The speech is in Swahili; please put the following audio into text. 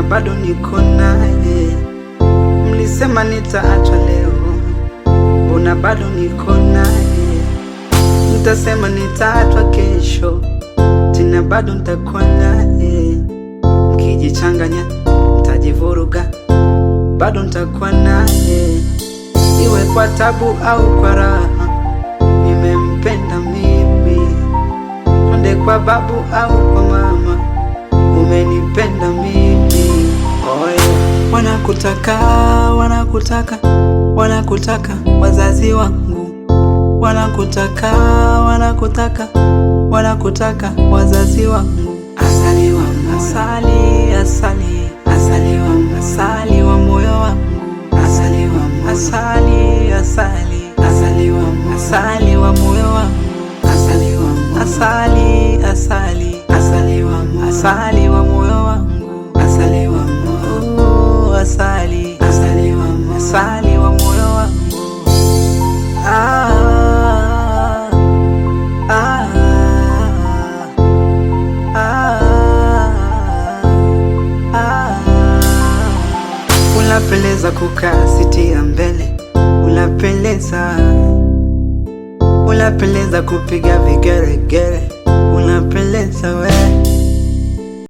bado niko naye. Mlisema nitaachwa leo, mbona bado niko naye? Mtasema nitaachwa kesho, tena bado nitakuwa naye. Mkijichanganya mtajivuruga, bado nitakuwa naye. Iwe kwa tabu au kwa raha, nimempenda mimi. Twende kwa babu au kwa mama, umenipenda mimi. Wanakutaka, wanakutaka, wanakutaka wazazi wangu. Wanakutaka, wanakutaka, wanakutaka wazazi wangu. Asali wa moyo, asali, asali, asali wa moyo, asali wa moyo wangu. Asali wa moyo, asali, asali, asali wa moyo, asali wa moyo wangu. Asali wa moyo, asali, asali, asali wa moyo, asali wa moyo wangu. Asali wa moyo, asali, asali wa moyo, asali wa moyo wangu. Unapendeza kukaa siti ya mbele, unapendeza. Unapendeza kupiga vigeregere, unapendeza we.